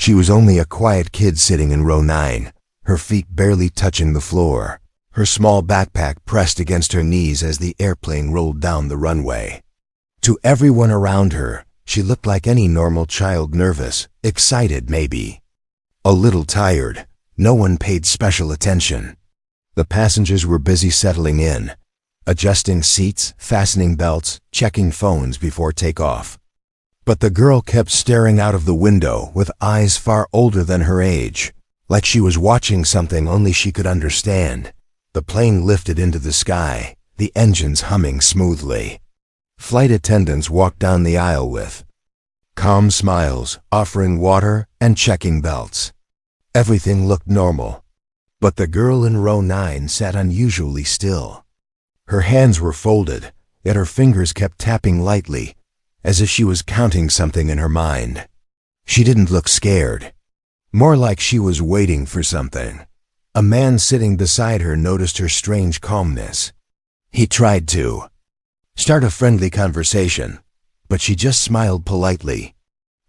She was only a quiet kid sitting in row 9, her feet barely touching the floor, her small backpack pressed against her knees as the airplane rolled down the runway. To everyone around her, she looked like any normal child, nervous, excited maybe. A little tired. No one paid special attention. The passengers were busy settling in, adjusting seats, fastening belts, checking phones before takeoff. But the girl kept staring out of the window with eyes far older than her age, like she was watching something only she could understand. The plane lifted into the sky, the engines humming smoothly. Flight attendants walked down the aisle with calm smiles, offering water and checking belts. Everything looked normal. But the girl in row 9 sat unusually still. Her hands were folded, yet her fingers kept tapping lightly, as if she was counting something in her mind. She didn't look scared. More like she was waiting for something. A man sitting beside her noticed her strange calmness. He tried to start a friendly conversation, but she just smiled politely.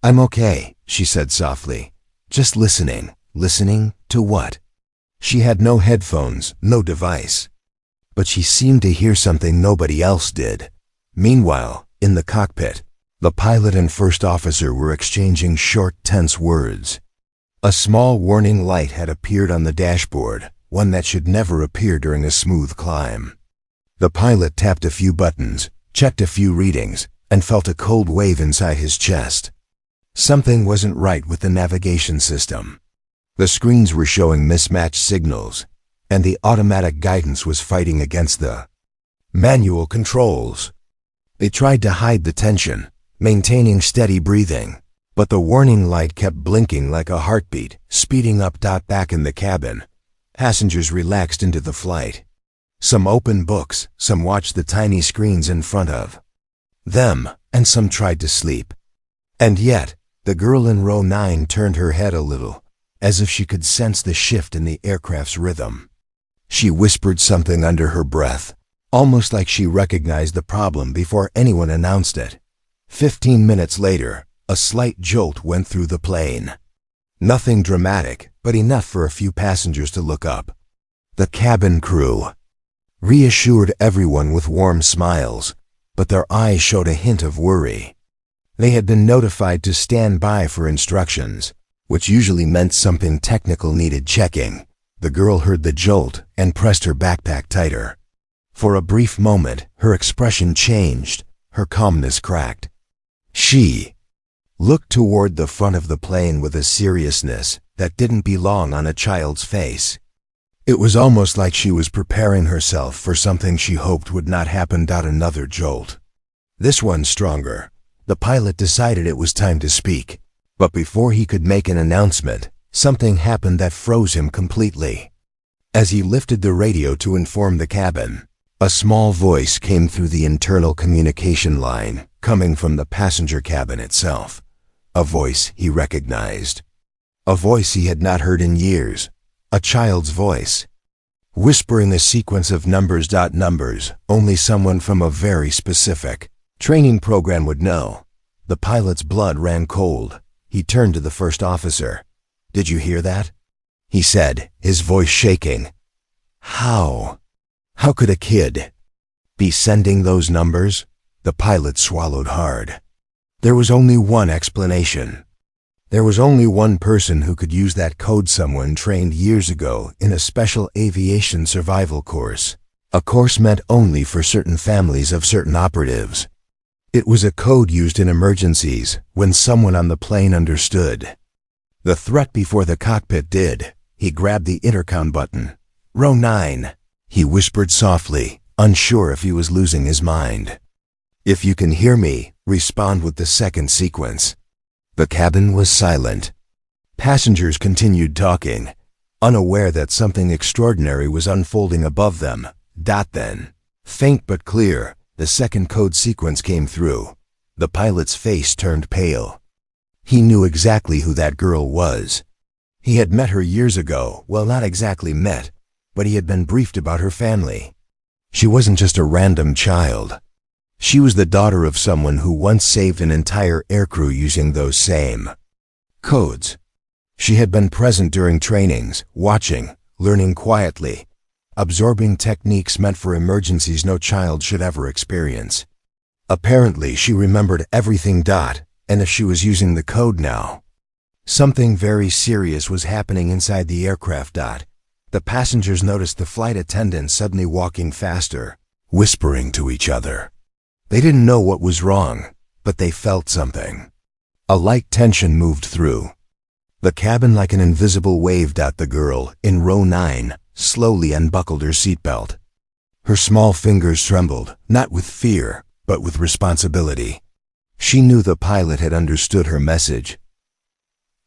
"I'm okay," she said softly. "Just listening." Listening to what? She had no headphones, no device. But she seemed to hear something nobody else did. Meanwhile, in the cockpit, the pilot and first officer were exchanging short, tense words. A small warning light had appeared on the dashboard, one that should never appear during a smooth climb. The pilot tapped a few buttons, checked a few readings, and felt a cold wave inside his chest. Something wasn't right with the navigation system. The screens were showing mismatched signals, and the automatic guidance was fighting against the manual controls. They tried to hide the tension, maintaining steady breathing, but the warning light kept blinking like a heartbeat, speeding up. Back in the cabin, passengers relaxed into the flight. Some opened books, some watched the tiny screens in front of them, and some tried to sleep. And yet, the girl in row 9 turned her head a little, as if she could sense the shift in the aircraft's rhythm. She whispered something under her breath, almost like she recognized the problem before anyone announced it. 15 minutes later, a slight jolt went through the plane. Nothing dramatic, but enough for a few passengers to look up. The cabin crew reassured everyone with warm smiles, but their eyes showed a hint of worry. They had been notified to stand by for instructions, which usually meant something technical needed checking. The girl heard the jolt and pressed her backpack tighter. For a brief moment, her expression changed, her calmness cracked. She looked toward the front of the plane with a seriousness that didn't belong on a child's face. It was almost like she was preparing herself for something she hoped would not happen. Another jolt. This one stronger. The pilot decided it was time to speak. But before he could make an announcement, something happened that froze him completely. As he lifted the radio to inform the cabin, a small voice came through the internal communication line, coming from the passenger cabin itself. A voice he recognized. A voice he had not heard in years. A child's voice. Whispering a sequence of numbers. Numbers only someone from a very specific training program would know. The pilot's blood ran cold. He turned to the first officer. "Did you hear that?" he said, his voice shaking. How could a kid be sending those numbers?" The pilot swallowed hard. There was only one explanation. There was only one person who could use that code. Someone trained years ago in a special aviation survival course. A course meant only for certain families of certain operatives. It was a code used in emergencies when someone on the plane understood the threat before the cockpit did. He grabbed the intercom button. "Row 9, he whispered softly, unsure if he was losing his mind. "If you can hear me, respond with the second sequence." The cabin was silent. Passengers continued talking, unaware that something extraordinary was unfolding above them. Then, faint but clear, the second code sequence came through. The pilot's face turned pale. He knew exactly who that girl was. He had met her years ago. Well, not exactly met, but he had been briefed about her family. She wasn't just a random child. She was the daughter of someone who once saved an entire aircrew using those same codes. She had been present during trainings, watching, learning quietly, absorbing techniques meant for emergencies no child should ever experience. Apparently, she remembered everything. And if she was using the code now, something very serious was happening inside the aircraft. The passengers noticed the flight attendants suddenly walking faster, whispering to each other. They didn't know what was wrong, but they felt something. A light tension moved through the cabin like an invisible wave. The girl, in row 9, slowly unbuckled her seatbelt. Her small fingers trembled, not with fear, but with responsibility. She knew the pilot had understood her message.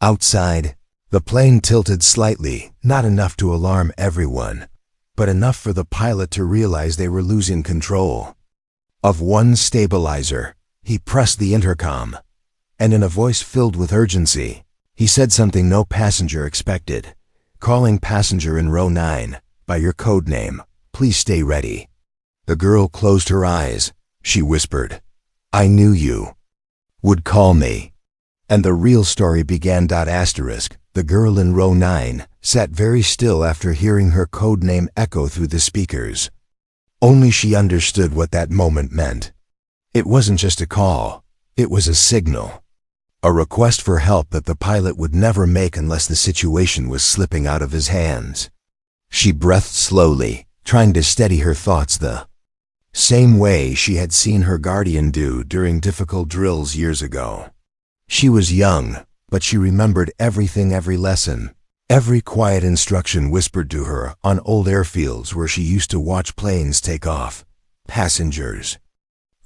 Outside, the plane tilted slightly, not enough to alarm everyone, but enough for the pilot to realize they were losing control of one stabilizer. He pressed the intercom, and in a voice filled with urgency, he said something no passenger expected. Calling passenger in row 9, by your code name, please stay ready. The girl closed her eyes. She whispered, I knew you would call me. And the real story began. The girl in row 9 sat very still after hearing her code name echo through the speakers. Only she understood what that moment meant. It wasn't just a call, it was a signal. A request for help that the pilot would never make unless the situation was slipping out of his hands. She breathed slowly, trying to steady her thoughts the same way she had seen her guardian do during difficult drills years ago. She was young, but she remembered everything, every lesson, every quiet instruction whispered to her on old airfields where she used to watch planes take off. Passengers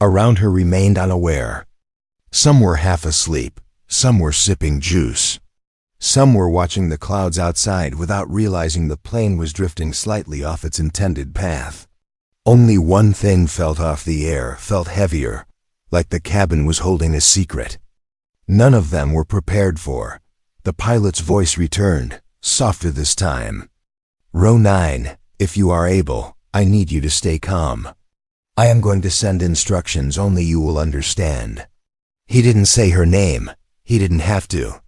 around her remained unaware. Some were half asleep, some were sipping juice. Some were watching the clouds outside without realizing the plane was drifting slightly off its intended path. Only one thing felt off the air, felt heavier, like the cabin was holding a secret. None of them were prepared for. The pilot's voice returned, softer this time. Row 9, if you are able, I need you to stay calm. I am going to send instructions only you will understand. He didn't say her name. He didn't have to.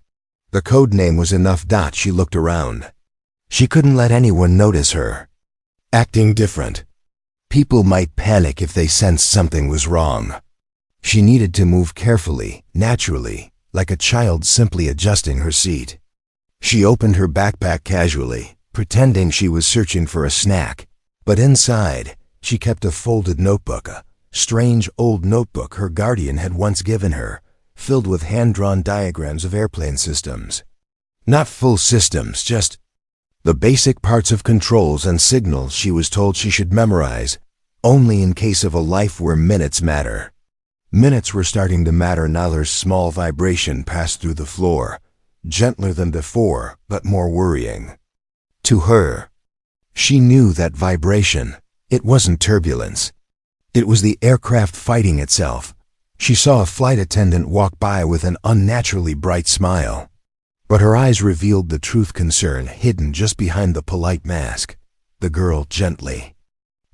The code name was enough. She looked around. She couldn't let anyone notice her acting different. People might panic if they sensed something was wrong. She needed to move carefully, naturally, like a child simply adjusting her seat. She opened her backpack casually, pretending she was searching for a snack. But inside, she kept a folded notebook, a strange old notebook her guardian had once given her, filled with hand-drawn diagrams of airplane systems. Not full systems, just the basic parts of controls and signals she was told she should memorize, only in case of a life where minutes matter. Minutes were starting to matter now. Her small vibration passed through the floor, gentler than before, but more worrying. To her, she knew that vibration. It wasn't turbulence. It was the aircraft fighting itself. She saw a flight attendant walk by with an unnaturally bright smile. But her eyes revealed the truth, concern hidden just behind the polite mask. The girl gently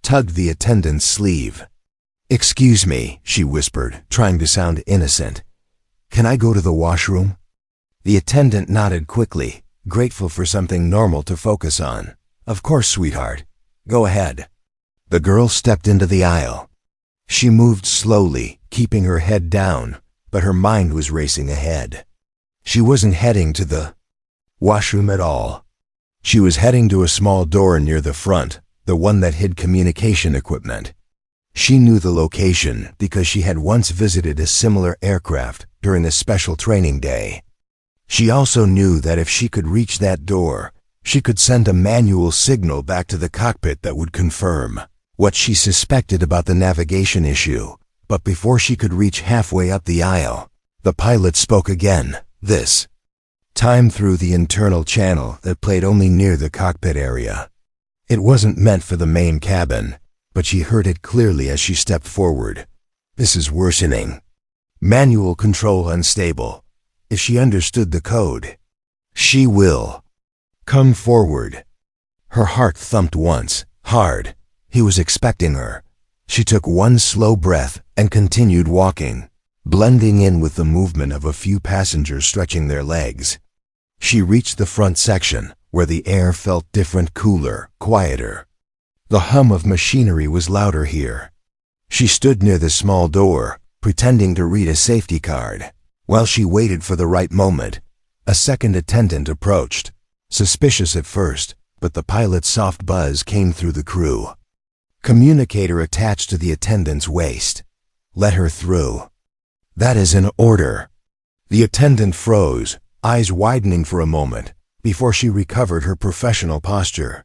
tugged the attendant's sleeve. Excuse me, she whispered, trying to sound innocent. Can I go to the washroom? The attendant nodded quickly, grateful for something normal to focus on. Of course, sweetheart. Go ahead. The girl stepped into the aisle. She moved slowly, keeping her head down, but her mind was racing ahead. She wasn't heading to the washroom at all. She was heading to a small door near the front, the one that hid communication equipment. She knew the location because she had once visited a similar aircraft during a special training day. She also knew that if she could reach that door, she could send a manual signal back to the cockpit that would confirm what she suspected about the navigation issue. But before she could reach halfway up the aisle, the pilot spoke again, this time through the internal channel that played only near the cockpit area. It wasn't meant for the main cabin, but she heard it clearly as she stepped forward. This is worsening. Manual control unstable. If she understood the code, she will come forward. Her heart thumped once, hard. He was expecting her. She took one slow breath and continued walking, blending in with the movement of a few passengers stretching their legs. She reached the front section, where the air felt different, cooler, quieter. The hum of machinery was louder here. She stood near the small door, pretending to read a safety card. While she waited for the right moment, a second attendant approached, suspicious at first, but the pilot's soft buzz came through the crew. Communicator attached to the attendant's waist. Let her through. That is an order. The attendant froze, eyes widening for a moment, before she recovered her professional posture.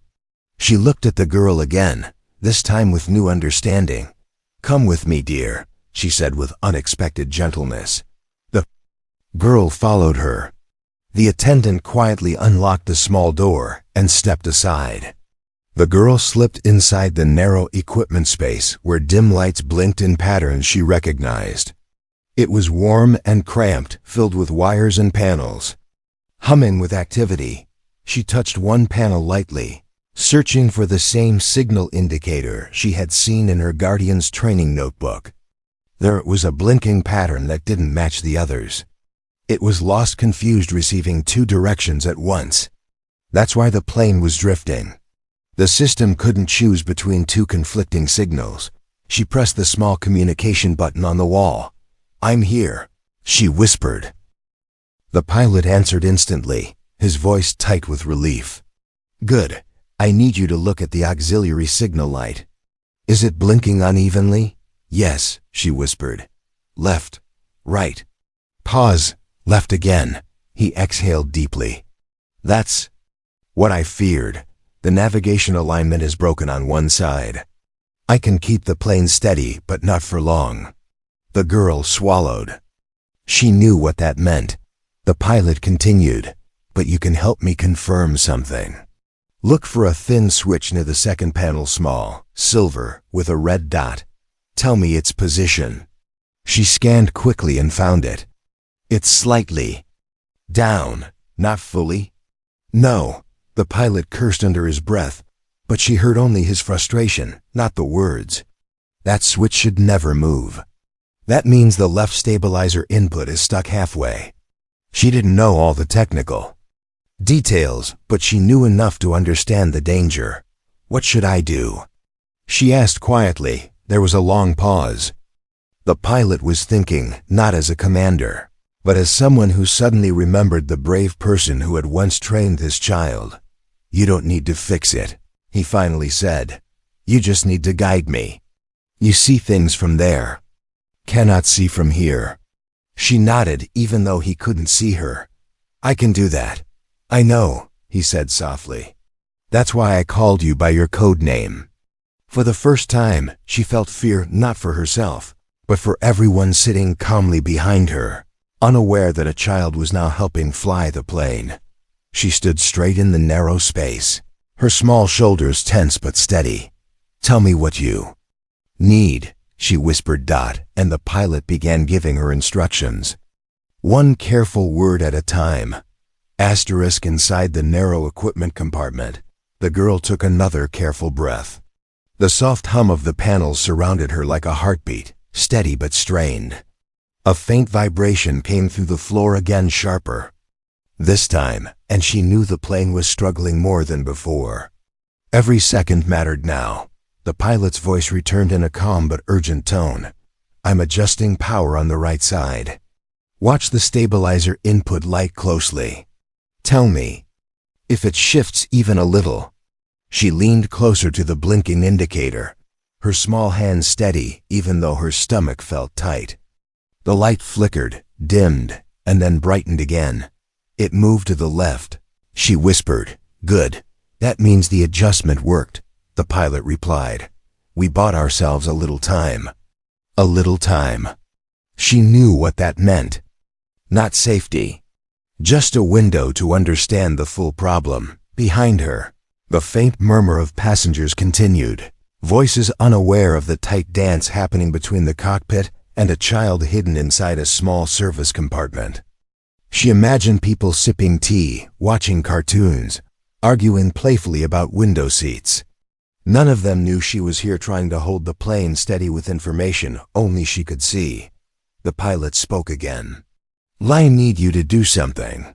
She looked at the girl again, this time with new understanding. Come with me, dear, she said with unexpected gentleness. The girl followed her. The attendant quietly unlocked the small door and stepped aside. The girl slipped inside the narrow equipment space where dim lights blinked in patterns she recognized. It was warm and cramped, filled with wires and panels. Humming with activity, she touched one panel lightly, searching for the same signal indicator she had seen in her guardian's training notebook. There was a blinking pattern that didn't match the others. It was lost, confused, receiving two directions at once. That's why the plane was drifting. The system couldn't choose between two conflicting signals. She pressed the small communication button on the wall. I'm here, she whispered. The pilot answered instantly, his voice tight with relief. Good. I need you to look at the auxiliary signal light. Is it blinking unevenly? Yes, she whispered. Left. Right. Pause. Left again. He exhaled deeply. That's what I feared. The navigation alignment is broken on one side. I can keep the plane steady, but not for long. The girl swallowed. She knew what that meant. The pilot continued, but you can help me confirm something. Look for a thin switch near the second panel, small, silver, with a red dot. Tell me its position. She scanned quickly and found it. It's slightly down, not fully. No, the pilot cursed under his breath, but she heard only his frustration, not the words. That switch should never move. That means the left stabilizer input is stuck halfway. She didn't know all the technical details, but she knew enough to understand the danger. What should I do? She asked quietly. There was a long pause. The pilot was thinking, not as a commander, but as someone who suddenly remembered the brave person who had once trained this child. You don't need to fix it, he finally said. You just need to guide me. You see things from there. Cannot see from here. She nodded, even though he couldn't see her. I can do that. I know, he said softly. That's why I called you by your code name. For the first time, she felt fear not for herself, but for everyone sitting calmly behind her, unaware that a child was now helping fly the plane. She stood straight in the narrow space, her small shoulders tense but steady. Tell me what you need, she whispered. And the pilot began giving her instructions. One careful word at a time. Asterisk inside the narrow equipment compartment. The girl took another careful breath. The soft hum of the panels surrounded her like a heartbeat, steady but strained. A faint vibration came through the floor, again sharper. This time, and she knew the plane was struggling more than before. Every second mattered now. The pilot's voice returned in a calm but urgent tone. I'm adjusting power on the right side. Watch the stabilizer input light closely. Tell me if it shifts even a little. She leaned closer to the blinking indicator, her small hand steady even though her stomach felt tight. The light flickered, dimmed, and then brightened again. It moved to the left. She whispered, Good. That means the adjustment worked, the pilot replied. We bought ourselves a little time. A little time. She knew what that meant. Not safety. Just a window to understand the full problem. Behind her, the faint murmur of passengers continued, voices unaware of the tight dance happening between the cockpit and a child hidden inside a small service compartment. She imagined people sipping tea, watching cartoons, arguing playfully about window seats. None of them knew she was here trying to hold the plane steady with information only she could see. The pilot spoke again. I need you to do something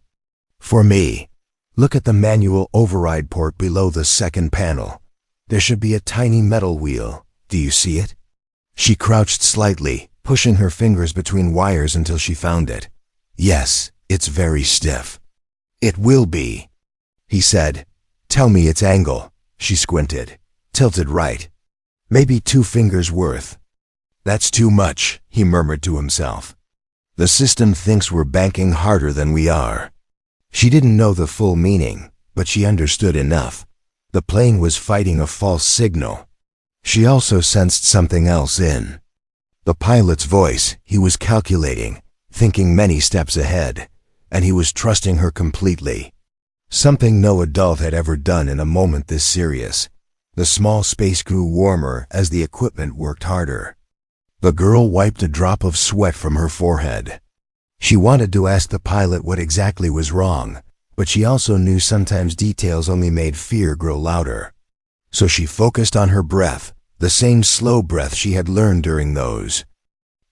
For me, look at the manual override port below the second panel. There should be a tiny metal wheel. Do you see it? She crouched slightly, pushing her fingers between wires until she found it. Yes, it's very stiff. It will be, he said. Tell me its angle. She squinted. Tilted right. Maybe 2 fingers worth. That's too much, he murmured to himself. The system thinks we're banking harder than we are. She didn't know the full meaning, but she understood enough. The plane was fighting a false signal. She also sensed something else in the pilot's voice. He was calculating, thinking many steps ahead, and he was trusting her completely. Something no adult had ever done in a moment this serious. The small space grew warmer as the equipment worked harder. The girl wiped a drop of sweat from her forehead. She wanted to ask the pilot what exactly was wrong, but she also knew sometimes details only made fear grow louder. So she focused on her breath, the same slow breath she had learned during those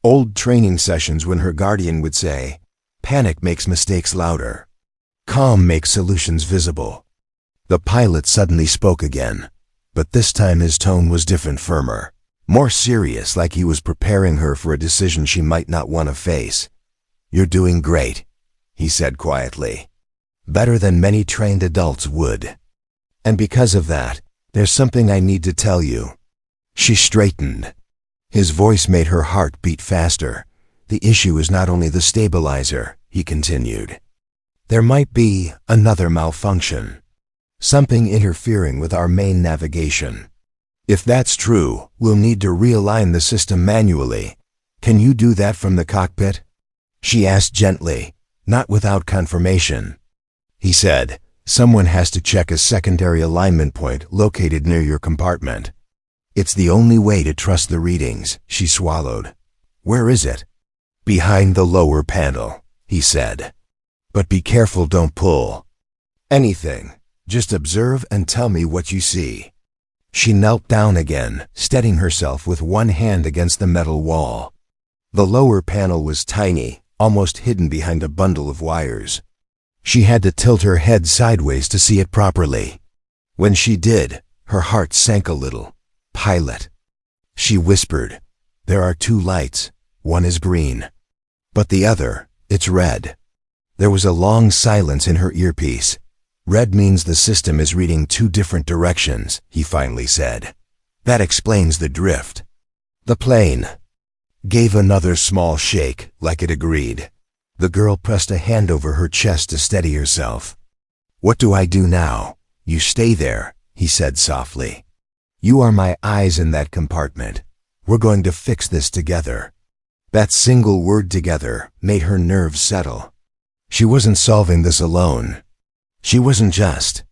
old training sessions when her guardian would say, "Panic makes mistakes louder. Calm makes solutions visible." The pilot suddenly spoke again, but this time his tone was different, firmer, more serious, like he was preparing her for a decision she might not want to face. "You're doing great," he said quietly. "Better than many trained adults would. And because of that, there's something I need to tell you." She straightened. His voice made her heart beat faster. "The issue is not only the stabilizer," he continued. "There might be another malfunction. Something interfering with our main navigation. If that's true, we'll need to realign the system manually. Can you do that from the cockpit?" She asked gently, not without confirmation. He said, "Someone has to check a secondary alignment point located near your compartment. It's the only way to trust the readings." She swallowed. "Where is it?" "Behind the lower panel," he said. "But be careful, don't pull anything. Just observe and tell me what you see." She knelt down again, steadying herself with one hand against the metal wall. The lower panel was tiny, almost hidden behind a bundle of wires. She had to tilt her head sideways to see it properly. When she did, her heart sank a little. "Pilot," she whispered. "There are 2 lights. One is green, but the other, it's red." There was a long silence in her earpiece. "Red means the system is reading 2 different directions," he finally said. "That explains the drift." The plane gave another small shake, like it agreed. The girl pressed a hand over her chest to steady herself. "What do I do now?" "You stay there," he said softly. "You are my eyes in that compartment. We're going to fix this together." That single word, "together," made her nerves settle. She wasn't solving this alone. She wasn't just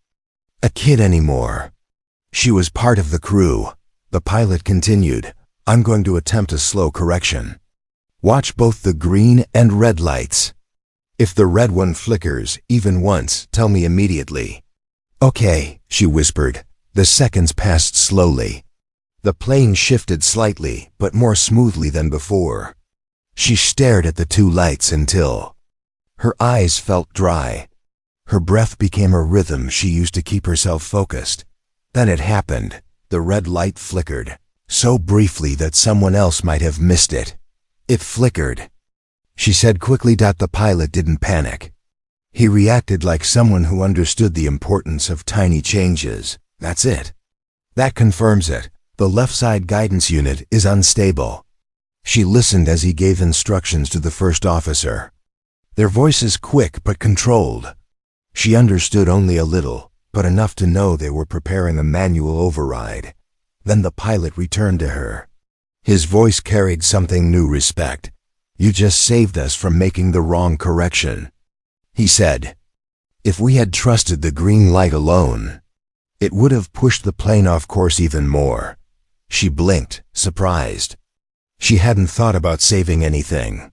a kid anymore. She was part of the crew. The pilot continued, "I'm going to attempt a slow correction. Watch both the green and red lights. If the red one flickers, even once, tell me immediately." "Okay," she whispered. The seconds passed slowly. The plane shifted slightly, but more smoothly than before. She stared at the 2 lights until her eyes felt dry. Her breath became a rhythm she used to keep herself focused. Then it happened. The red light flickered, so briefly that someone else might have missed it. It flickered. She said quickly. The pilot didn't panic. He reacted like someone who understood the importance of tiny changes. "That's it. That confirms it. The left side guidance unit is unstable." She listened as he gave instructions to the first officer. Their voices quick but controlled. She understood only a little, but enough to know they were preparing a manual override. Then the pilot returned to her. His voice carried something new: respect. "You just saved us from making the wrong correction," he said. "If we had trusted the green light alone, it would have pushed the plane off course even more." She blinked, surprised. She hadn't thought about saving anything.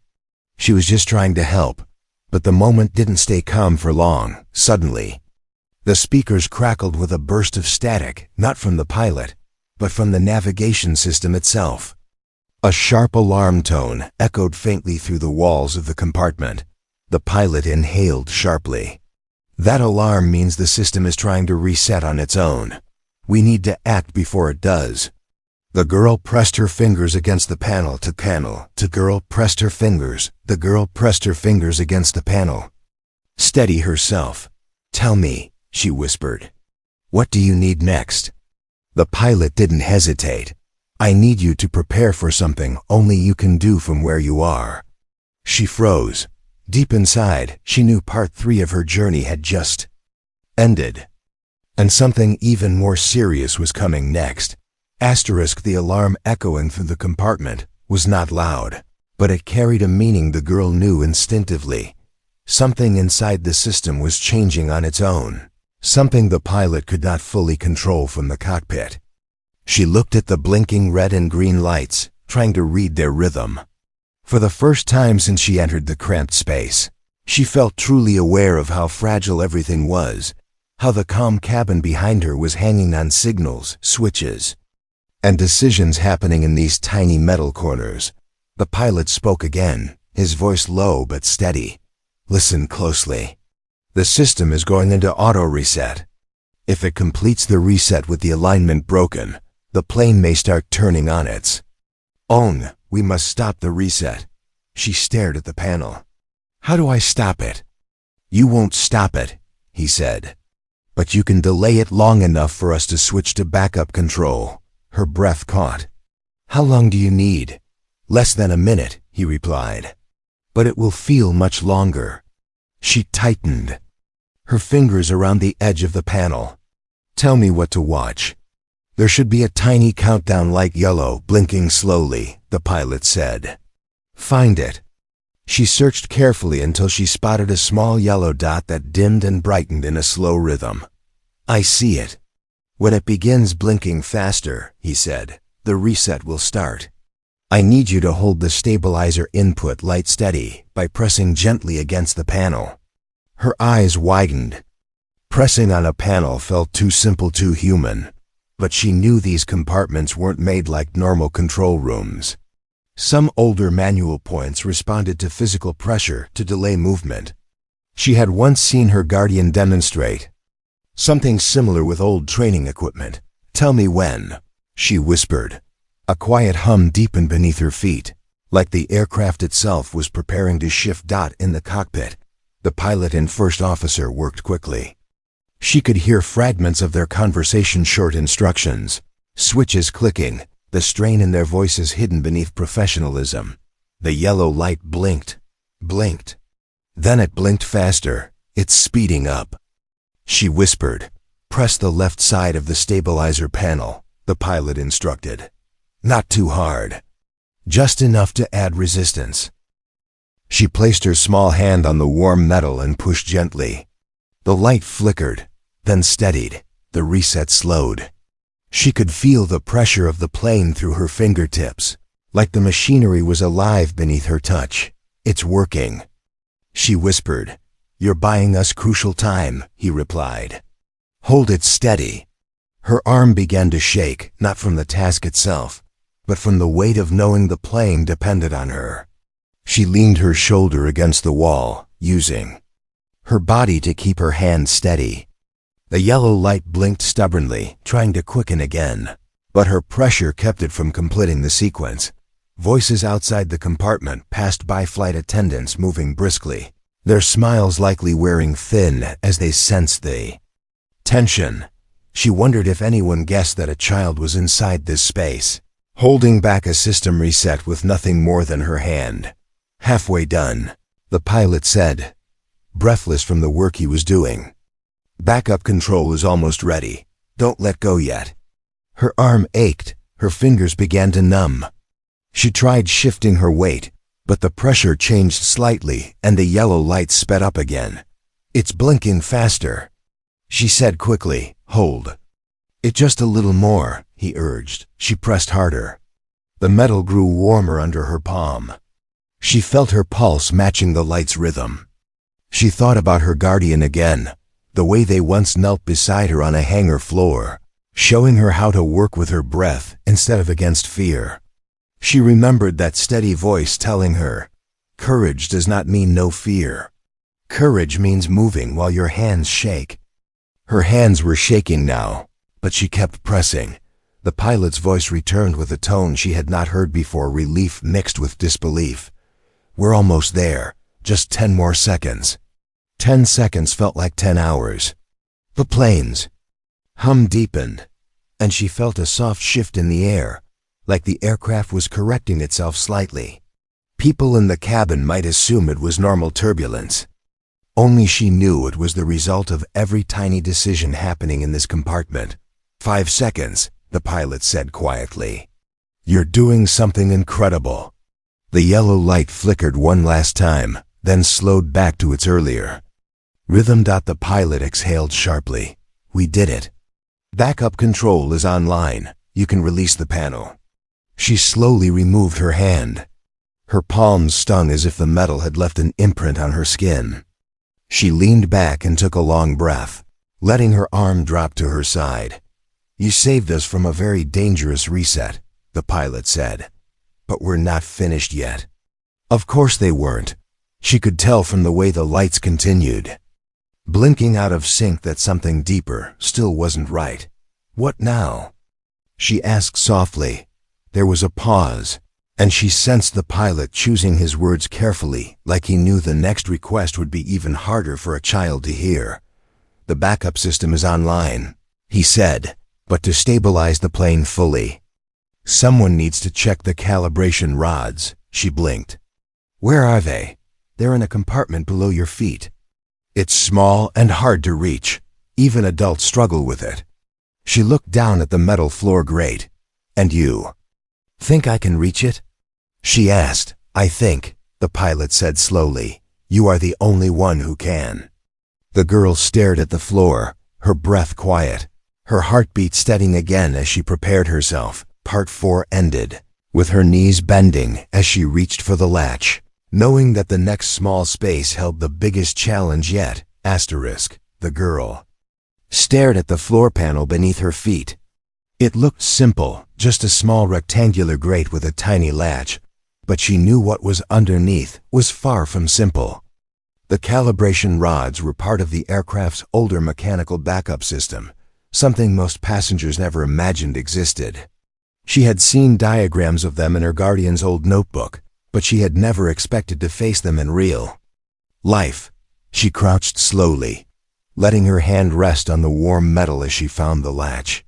She was just trying to help. But the moment didn't stay calm for long. Suddenly, the speakers crackled with a burst of static, not from the pilot, but from the navigation system itself. A sharp alarm tone echoed faintly through the walls of the compartment. The pilot inhaled sharply. That alarm means the system is trying to reset on its own. We need to act before it does. The girl pressed her fingers against the panel. The girl pressed her fingers. The girl pressed her fingers against the panel. Steady herself. Tell me, she whispered. What do you need next? The pilot didn't hesitate. I need you to prepare for something only you can do from where you are. She froze. Deep inside, she knew part 3 of her journey had just ended. And something even more serious was coming next. The alarm echoing through the compartment was not loud, but it carried a meaning the girl knew instinctively. Something inside the system was changing on its own, something the pilot could not fully control from the cockpit. She looked at the blinking red and green lights, trying to read their rhythm. For the first time since she entered the cramped space, she felt truly aware of how fragile everything was, how the calm cabin behind her was hanging on signals, switches, and decisions happening in these tiny metal corners. The pilot spoke again, his voice low but steady. Listen closely. The system is going into auto reset. If it completes the reset with the alignment broken, the plane may start turning on its own. We must stop the reset. She stared at the panel. How do I stop it? You won't stop it, he said. But you can delay it long enough for us to switch to backup control. Her breath caught. How long do you need? Less than a minute, he replied. But it will feel much longer. She tightened her fingers around the edge of the panel. Tell me what to watch. There should be a tiny countdown light, yellow, blinking slowly, the pilot said. Find it. She searched carefully until she spotted a small yellow dot that dimmed and brightened in a slow rhythm. I see it. When it begins blinking faster, he said, the reset will start. I need you to hold the stabilizer input light steady by pressing gently against the panel. Her eyes widened. Pressing on a panel felt too simple, too human. But she knew these compartments weren't made like normal control rooms. Some older manual points responded to physical pressure to delay movement. She had once seen her guardian demonstrate something similar with old training equipment. Tell me when, she whispered. A quiet hum deepened beneath her feet, like the aircraft itself was preparing to shift. In the cockpit, the pilot and first officer worked quickly. She could hear fragments of their conversation, short instructions, switches clicking, the strain in their voices hidden beneath professionalism. The yellow light blinked. Then it blinked faster. It's speeding up. She whispered. Press the left side of the stabilizer panel, the pilot instructed. Not too hard. Just enough to add resistance. She placed her small hand on the warm metal and pushed gently. The light flickered, then steadied. The reset slowed. She could feel the pressure of the plane through her fingertips, like the machinery was alive beneath her touch. It's working. She whispered. You're buying us crucial time, he replied. Hold it steady. Her arm began to shake, not from the task itself, but from the weight of knowing the plane depended on her. She leaned her shoulder against the wall, using her body to keep her hand steady. The yellow light blinked stubbornly, trying to quicken again, but her pressure kept it from completing the sequence. Voices outside the compartment passed by, flight attendants moving briskly, their smiles likely wearing thin as they sensed the tension. She wondered if anyone guessed that a child was inside this space, holding back a system reset with nothing more than her hand. Halfway done, the pilot said, breathless from the work he was doing. Backup control is almost ready. Don't let go yet. Her arm ached. Her fingers began to numb. She tried shifting her weight, but the pressure changed slightly and the yellow light sped up again. It's blinking faster, she said quickly. Hold it just a little more, he urged. She pressed harder. The metal grew warmer under her palm. She felt her pulse matching the light's rhythm. She thought about her guardian again, the way they once knelt beside her on a hangar floor, showing her how to work with her breath instead of against fear. She remembered that steady voice telling her, courage does not mean no fear. Courage means moving while your hands shake. Her hands were shaking now, but she kept pressing. The pilot's voice returned with a tone she had not heard before, relief mixed with disbelief. "We're almost there. Just 10 more seconds." 10 seconds felt like 10 hours. The plane's hum deepened, and she felt a soft shift in the air, like the aircraft was correcting itself slightly. People in the cabin might assume it was normal turbulence. Only she knew it was the result of every tiny decision happening in this compartment. 5 seconds, the pilot said quietly. "You're doing something incredible." The yellow light flickered one last time, then slowed back to its earlier rhythm. The pilot exhaled sharply. "We did it. Backup control is online. You can release the panel." She slowly removed her hand. Her palms stung as if the metal had left an imprint on her skin. She leaned back and took a long breath, letting her arm drop to her side. "You saved us from a very dangerous reset," the pilot said. "But we're not finished yet." Of course they weren't. She could tell from the way the lights continued, blinking out of sync, that something deeper still wasn't right. "What now?" she asked softly. There was a pause, and she sensed the pilot choosing his words carefully, like he knew the next request would be even harder for a child to hear. "The backup system is online," he said, "but to stabilize the plane fully, someone needs to check the calibration rods." She blinked. "Where are they?" "They're in a compartment below your feet. It's small and hard to reach. Even adults struggle with it." She looked down at the metal floor grate. "And you think I can reach it?" she asked. "I think," the pilot said slowly, "you are the only one who can." The girl stared at the floor, her breath quiet, her heartbeat steadying again as she prepared herself. Part 4 ended, with her knees bending as she reached for the latch, knowing that the next small space held the biggest challenge yet. The girl stared at the floor panel beneath her feet. It looked simple, just a small rectangular grate with a tiny latch, but she knew what was underneath was far from simple. The calibration rods were part of the aircraft's older mechanical backup system, something most passengers never imagined existed. She had seen diagrams of them in her guardian's old notebook, but she had never expected to face them in real life. She crouched slowly, letting her hand rest on the warm metal as she found the latch.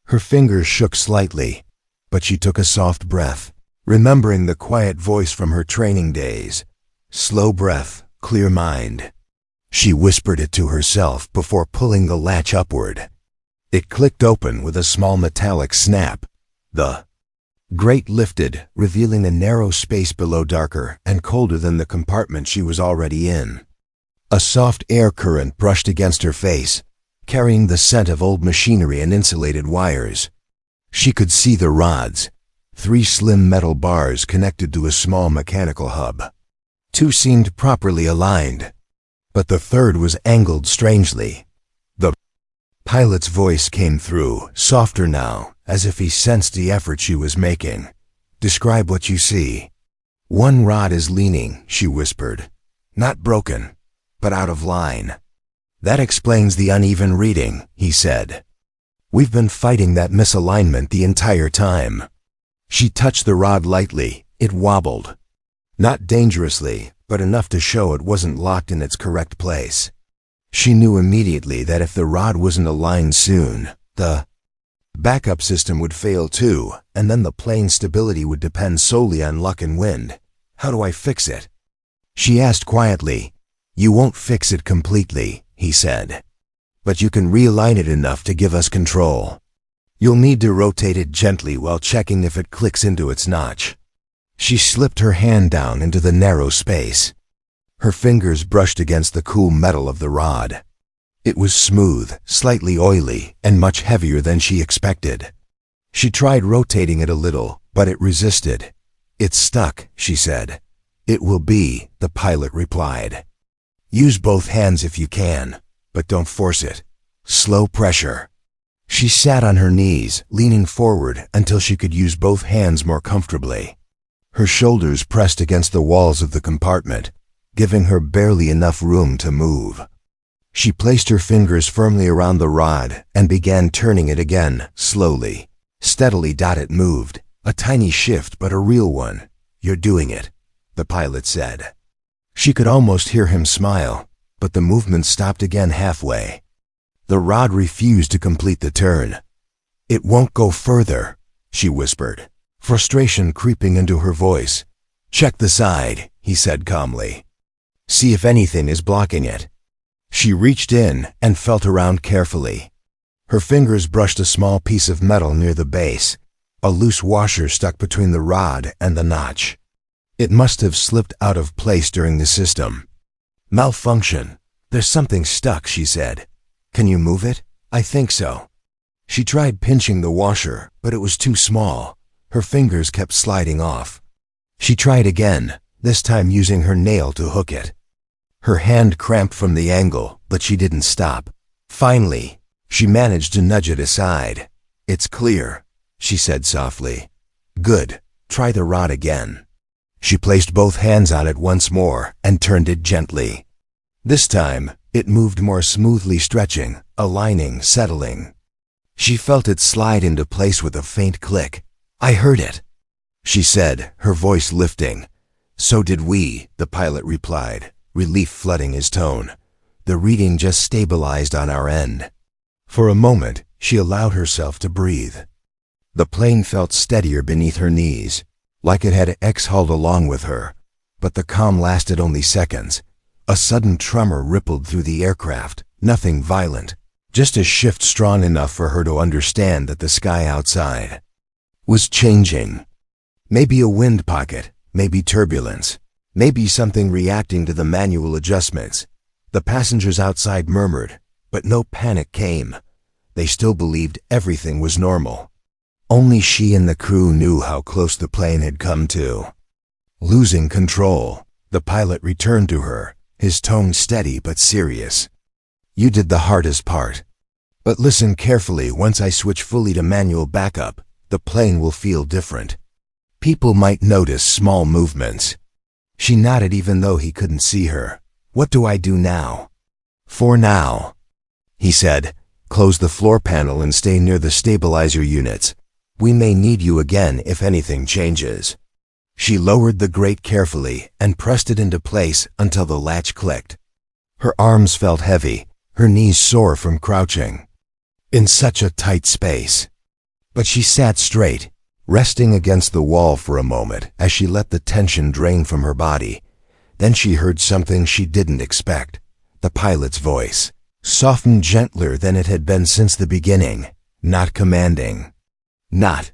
Her fingers shook slightly, but she took a soft breath, remembering the quiet voice from her training days. "Slow breath, clear mind." She whispered it to herself before pulling the latch upward. It clicked open with a small metallic snap. The grate lifted, revealing a narrow space below, darker and colder than the compartment she was already in. A soft air current brushed against her face, carrying the scent of old machinery and insulated wires. She could see the rods, 3 slim metal bars connected to a small mechanical hub. 2 seemed properly aligned, but the third was angled strangely. The pilot's voice came through, softer now, as if he sensed the effort she was making. "Describe what you see." "One rod is leaning," she whispered. "Not broken, but out of line." "That explains the uneven reading," he said. "We've been fighting that misalignment the entire time." She touched the rod lightly. It wobbled. Not dangerously, but enough to show it wasn't locked in its correct place. She knew immediately that if the rod wasn't aligned soon, the backup system would fail too, and then the plane's stability would depend solely on luck and wind. "How do I fix it?" she asked quietly. "You won't fix it completely," he said, "but you can realign it enough to give us control. You'll need to rotate it gently while checking if it clicks into its notch." She slipped her hand down into the narrow space. Her fingers brushed against the cool metal of the rod. It was smooth, slightly oily, and much heavier than she expected. She tried rotating it a little, but it resisted. "It's stuck," she said. "It will be," the pilot replied. "Use both hands if you can, but don't force it. Slow pressure." She sat on her knees, leaning forward until she could use both hands more comfortably. Her shoulders pressed against the walls of the compartment, giving her barely enough room to move. She placed her fingers firmly around the rod and began turning it again, slowly. Steadily. It moved. A tiny shift, but a real one. "You're doing it," the pilot said. She could almost hear him smile, but the movement stopped again halfway. The rod refused to complete the turn. "It won't go further," she whispered, frustration creeping into her voice. "Check the side," he said calmly. "See if anything is blocking it." She reached in and felt around carefully. Her fingers brushed a small piece of metal near the base, a loose washer stuck between the rod and the notch. It must have slipped out of place during the system. "Malfunction. There's something stuck," she said. "Can you move it?" "I think so." She tried pinching the washer, but it was too small. Her fingers kept sliding off. She tried again, this time using her nail to hook it. Her hand cramped from the angle, but she didn't stop. Finally, she managed to nudge it aside. "It's clear," she said softly. "Good. Try the rod again." She placed both hands on it once more and turned it gently. This time, it moved more smoothly, stretching, aligning, settling. She felt it slide into place with a faint click. "I heard it," she said, her voice lifting. "So did we," the pilot replied, relief flooding his tone. "The reading just stabilized on our end." For a moment, she allowed herself to breathe. The plane felt steadier beneath her knees, like it had exhaled along with her. But the calm lasted only seconds. A sudden tremor rippled through the aircraft, nothing violent, just a shift strong enough for her to understand that the sky outside was changing. Maybe a wind pocket, maybe turbulence, maybe something reacting to the manual adjustments. The passengers outside murmured, but no panic came. They still believed everything was normal. Only she and the crew knew how close the plane had come to losing control. The pilot returned to her, his tone steady but serious. "You did the hardest part. But listen carefully. Once I switch fully to manual backup, the plane will feel different. People might notice small movements." She nodded even though he couldn't see her. "What do I do now?" "For now," he said, "close the floor panel and stay near the stabilizer units. We may need you again if anything changes." She lowered the grate carefully and pressed it into place until the latch clicked. Her arms felt heavy, her knees sore from crouching in such a tight space. But she sat straight, resting against the wall for a moment as she let the tension drain from her body. Then she heard something she didn't expect. The pilot's voice, softened, gentler than it had been since the beginning, not commanding, not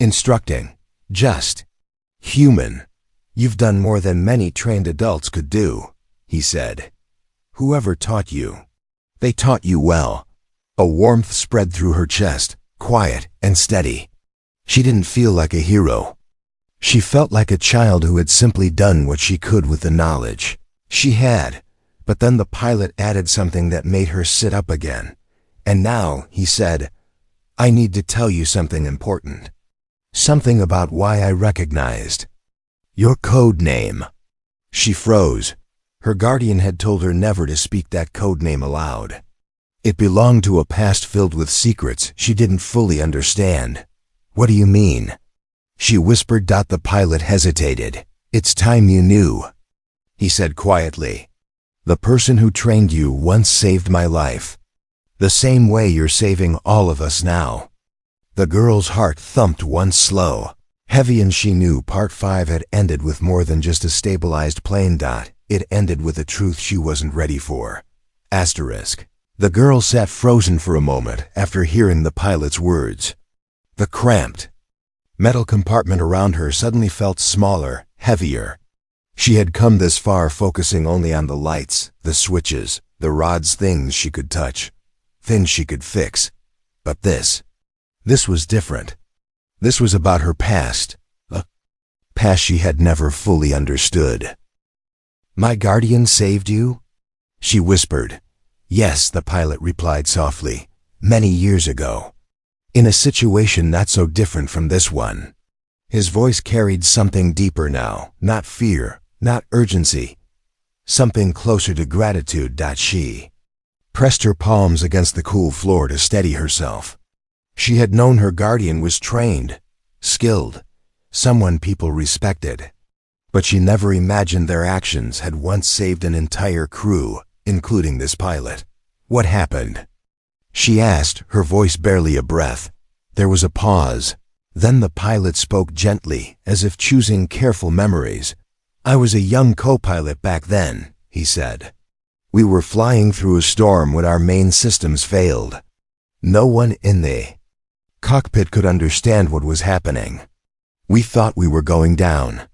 instructing, just human. "You've done more than many trained adults could do," he said. "Whoever taught you, they taught you well." A warmth spread through her chest, quiet and steady. She didn't feel like a hero. She felt like a child who had simply done what she could with the knowledge she had. But then the pilot added something that made her sit up again. "And now," he said, "I need to tell you something important. Something about why I recognized your code name." She froze. Her guardian had told her never to speak that code name aloud. It belonged to a past filled with secrets she didn't fully understand. "What do you mean?" she whispered. The pilot hesitated. "It's time you knew," he said quietly. "The person who trained you once saved my life. The same way you're saving all of us now." The girl's heart thumped once slow, heavy, and she knew Part 5 had ended with more than just a stabilized plane. It ended with a truth she wasn't ready for. Asterisk. The girl sat frozen for a moment after hearing the pilot's words. The cramped metal compartment around her suddenly felt smaller, heavier. She had come this far focusing only on the lights, the switches, the rods, things she could touch, things she could fix. But this was different. This was about her past, a past she had never fully understood. "My guardian saved you?" she whispered. "Yes," the pilot replied softly, "many years ago. In a situation not so different from this one." His voice carried something deeper now, not fear, not urgency, something closer to gratitude. She pressed her palms against the cool floor to steady herself. She had known her guardian was trained, skilled, someone people respected. But she never imagined their actions had once saved an entire crew, including this pilot. What happened? She asked, her voice barely a breath. There was a pause. Then the pilot spoke gently, as if choosing careful memories. I was a young co-pilot back then, he said. We were flying through a storm when our main systems failed. No one in the cockpit could understand what was happening. We thought we were going down.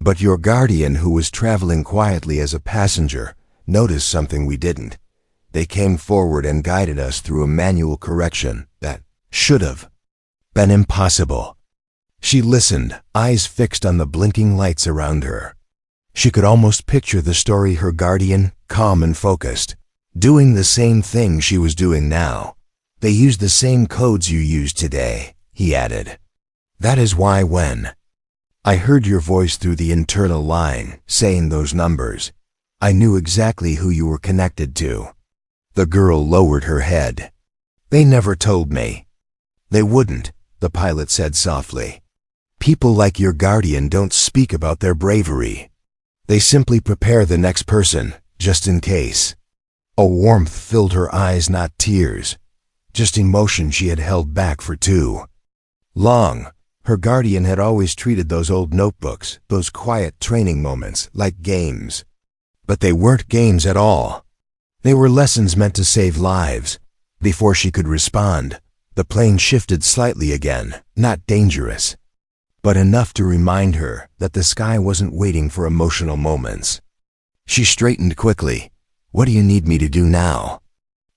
But your guardian, who was traveling quietly as a passenger, noticed something we didn't. They came forward and guided us through a manual correction that should have been impossible. She listened, eyes fixed on the blinking lights around her. She could almost picture the story, her guardian, calm and focused, doing the same thing she was doing now. They used the same codes you use today, he added. That is why when I heard your voice through the internal line, saying those numbers, I knew exactly who you were connected to. The girl lowered her head. They never told me. They wouldn't, the pilot said softly. People like your guardian don't speak about their bravery. They simply prepare the next person, just in case. A warmth filled her eyes, not tears, just emotion she had held back for too long. Her guardian had always treated those old notebooks, those quiet training moments, like games. But they weren't games at all. They were lessons meant to save lives. Before she could respond, the plane shifted slightly again, not dangerous, but enough to remind her that the sky wasn't waiting for emotional moments. She straightened quickly. What do you need me to do now?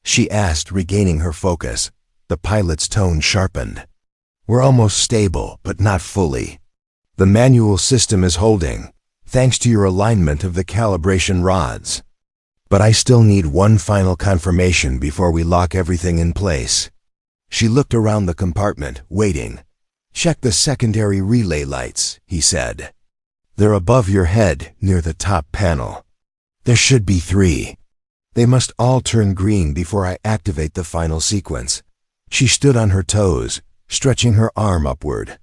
She asked, regaining her focus. The pilot's tone sharpened. We're almost stable, but not fully. The manual system is holding, thanks to your alignment of the calibration rods. But I still need one final confirmation before we lock everything in place. She looked around the compartment, waiting. Check the secondary relay lights, he said. They're above your head, near the top panel. There should be 3. They must all turn green before I activate the final sequence. She stood on her toes, stretching her arm upward.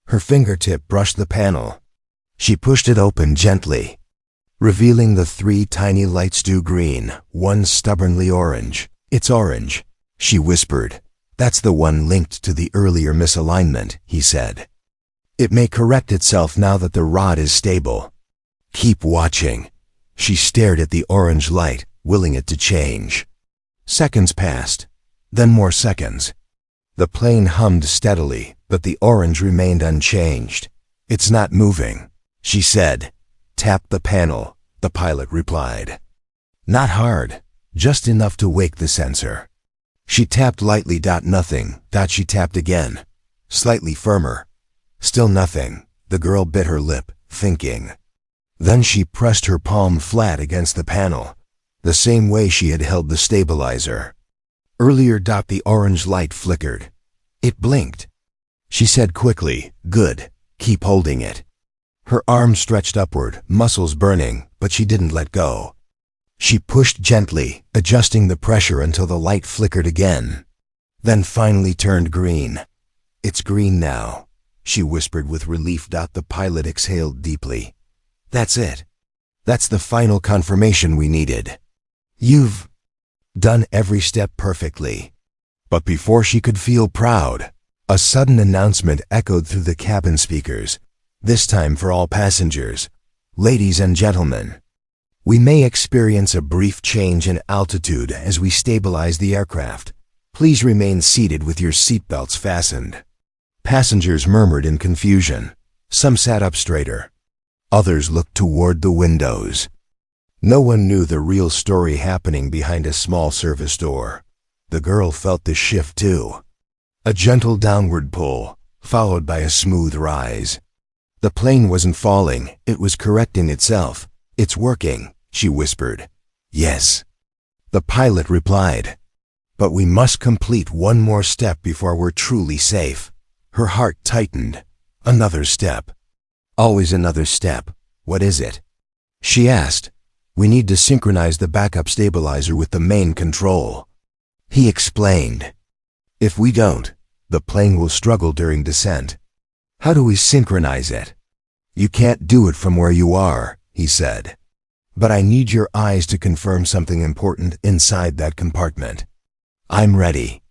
Her fingertip brushed the panel. She pushed it open gently, revealing the 3 tiny lights, 2 green, 1 stubbornly orange. It's orange, she whispered. That's the one linked to the earlier misalignment, he said. It may correct itself now that the rod is stable. Keep watching. She stared at the orange light, willing it to change. Seconds passed, then more seconds. The plane hummed steadily, but the orange remained unchanged. It's not moving, she said. Tap the panel, the pilot replied. Not hard, just enough to wake the sensor. She tapped lightly. Nothing. She tapped again, slightly firmer. Still nothing. The girl bit her lip, thinking. Then she pressed her palm flat against the panel, the same way she had held the stabilizer. Earlier. The orange light flickered. It blinked. She said quickly, Good, keep holding it. Her arm stretched upward, muscles burning, but she didn't let go. She pushed gently, adjusting the pressure until the light flickered again, then finally turned green. It's green now, she whispered with relief. The pilot exhaled deeply. That's it. That's the final confirmation we needed. You've done every step perfectly. But before she could feel proud, a sudden announcement echoed through the cabin speakers, this time for all passengers. Ladies and gentlemen, we may experience a brief change in altitude as we stabilize the aircraft. Please remain seated with your seatbelts fastened. Passengers murmured in confusion. Some sat up straighter. Others looked toward the windows. No one knew the real story happening behind a small service door. The girl felt the shift too. A gentle downward pull, followed by a smooth rise. The plane wasn't falling, it was correcting itself. It's working, she whispered. Yes, the pilot replied. But we must complete one more step before we're truly safe. Her heart tightened. Another step. Always another step. What is it? She asked. We need to synchronize the backup stabilizer with the main control. He explained. If we don't, the plane will struggle during descent. How do we synchronize it? You can't do it from where you are, he said. But I need your eyes to confirm something important inside that compartment. I'm ready,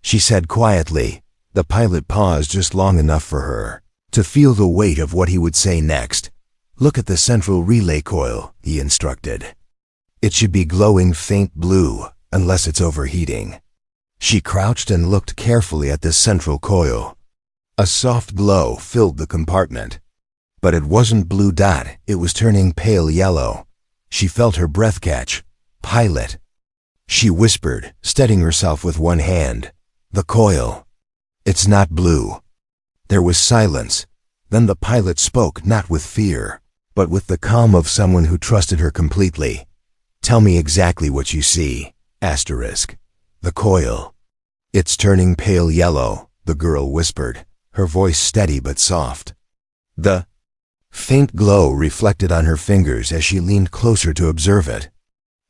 she said quietly. The pilot paused just long enough for her to feel the weight of what he would say next. Look at the central relay coil, he instructed. It should be glowing faint blue, unless it's overheating. She crouched and looked carefully at the central coil. A soft glow filled the compartment. But it wasn't blue dot, it was turning pale yellow. She felt her breath catch. Pilot. She whispered, steadying herself with one hand. The coil. It's not blue. There was silence. Then the pilot spoke, not with fear, but with the calm of someone who trusted her completely. Tell me exactly what you see. Asterisk. The coil. It's turning pale yellow, the girl whispered, her voice steady but soft. The faint glow reflected on her fingers as she leaned closer to observe it.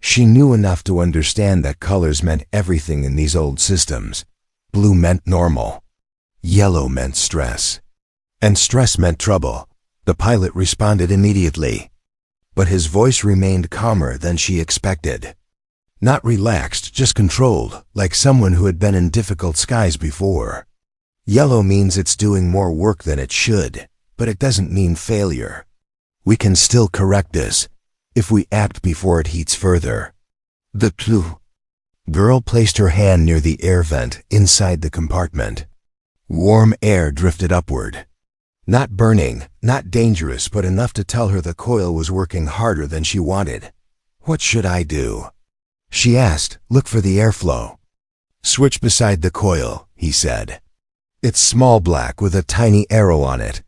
She knew enough to understand that colors meant everything in these old systems. Blue meant normal. Yellow meant stress. And stress meant trouble. The pilot responded immediately. But his voice remained calmer than she expected. Not relaxed, just controlled, like someone who had been in difficult skies before. Yellow means it's doing more work than it should, but it doesn't mean failure. We can still correct this, if we act before it heats further. The girl placed her hand near the air vent inside the compartment. Warm air drifted upward. Not burning, not dangerous, but enough to tell her the coil was working harder than she wanted. What should I do? She asked. Look for the airflow. Switch beside the coil, he said. It's small black with a tiny arrow on it.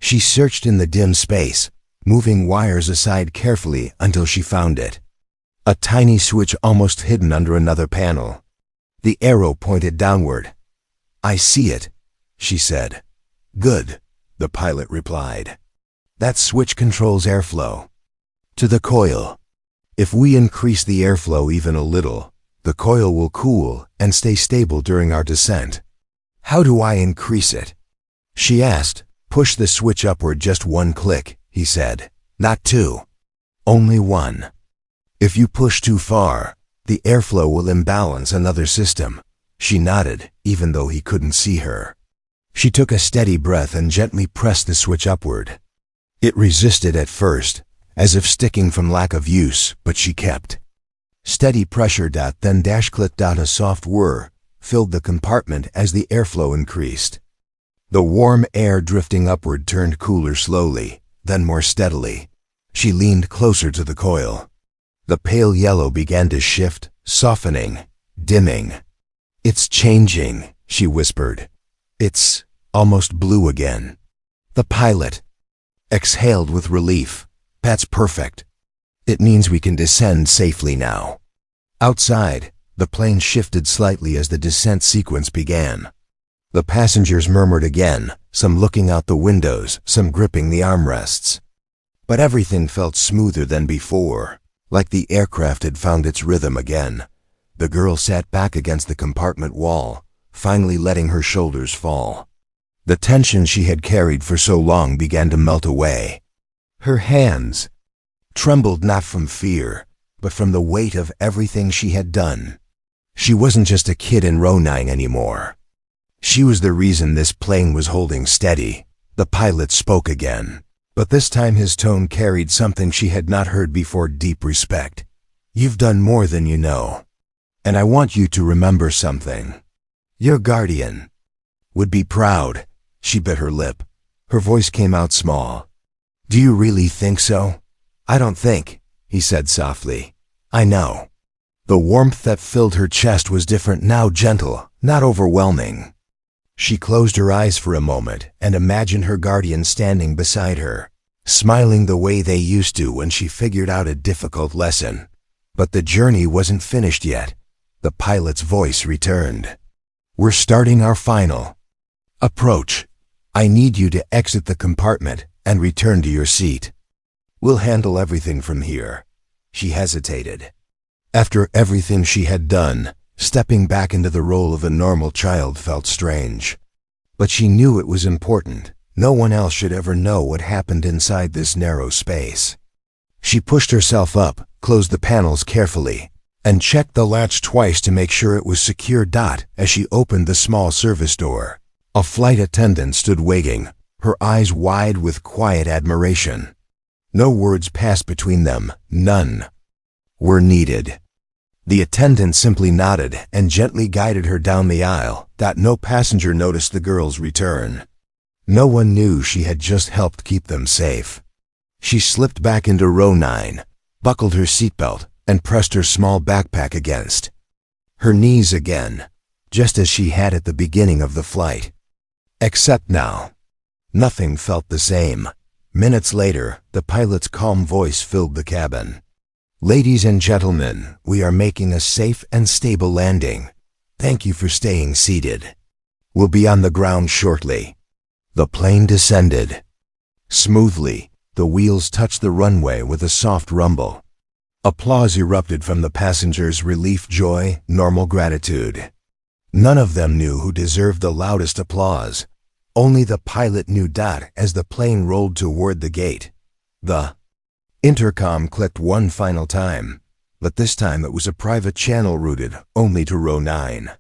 She searched in the dim space, moving wires aside carefully until she found it. A tiny switch almost hidden under another panel. The arrow pointed downward. I see it, she said. Good, the pilot replied. That switch controls airflow. To the coil. If we increase the airflow even a little, the coil will cool and stay stable during our descent. How do I increase it? She asked. Push the switch upward just one click, he said. Not two. Only one. If you push too far, the airflow will imbalance another system. She nodded, even though he couldn't see her. She took a steady breath and gently pressed the switch upward. It resisted at first, as if sticking from lack of use, but she kept. Steady pressure. Then dash-click. A soft whir filled the compartment as the airflow increased. The warm air drifting upward turned cooler slowly, then more steadily. She leaned closer to the coil. The pale yellow began to shift, softening, dimming. It's changing, she whispered. It's almost blue again. The pilot exhaled with relief. That's perfect. It means we can descend safely now. Outside, the plane shifted slightly as the descent sequence began. The passengers murmured again, some looking out the windows, some gripping the armrests. But everything felt smoother than before, like the aircraft had found its rhythm again. The girl sat back against the compartment wall, finally letting her shoulders fall. The tension she had carried for so long began to melt away. Her hands trembled not from fear, but from the weight of everything she had done. She wasn't just a kid in row 9 anymore. She was the reason this plane was holding steady. The pilot spoke again, but this time his tone carried something she had not heard before: deep respect. You've done more than you know. And I want you to remember something. Your guardian would be proud. She bit her lip. Her voice came out small. Do you really think so? I don't think, he said softly. I know. The warmth that filled her chest was different now, gentle, not overwhelming. She closed her eyes for a moment and imagined her guardian standing beside her, smiling the way they used to when she figured out a difficult lesson. But the journey wasn't finished yet. The pilot's voice returned. We're starting our final approach. I need you to exit the compartment and return to your seat. We'll handle everything from here. She hesitated. After everything she had done, stepping back into the role of a normal child felt strange. But she knew it was important. No one else should ever know what happened inside this narrow space. She pushed herself up, closed the panels carefully, and checked the latch twice to make sure it was secure. As she opened the small service door, a flight attendant stood waiting, her eyes wide with quiet admiration. No words passed between them, none were needed. The attendant simply nodded and gently guided her down the aisle. No passenger noticed the girl's return. No one knew she had just helped keep them safe. She slipped back into row 9, buckled her seatbelt, and pressed her small backpack against her knees again, just as she had at the beginning of the flight. Except now, nothing felt the same. Minutes later, the pilot's calm voice filled the cabin. "Ladies and gentlemen, we are making a safe and stable landing. Thank you for staying seated. We'll be on the ground shortly." The plane descended. Smoothly, the wheels touched the runway with a soft rumble. Applause erupted from the passengers, relief, joy, normal gratitude. None of them knew who deserved the loudest applause. Only the pilot knew. As the plane rolled toward the gate, the intercom clicked one final time, but this time it was a private channel routed only to row 9.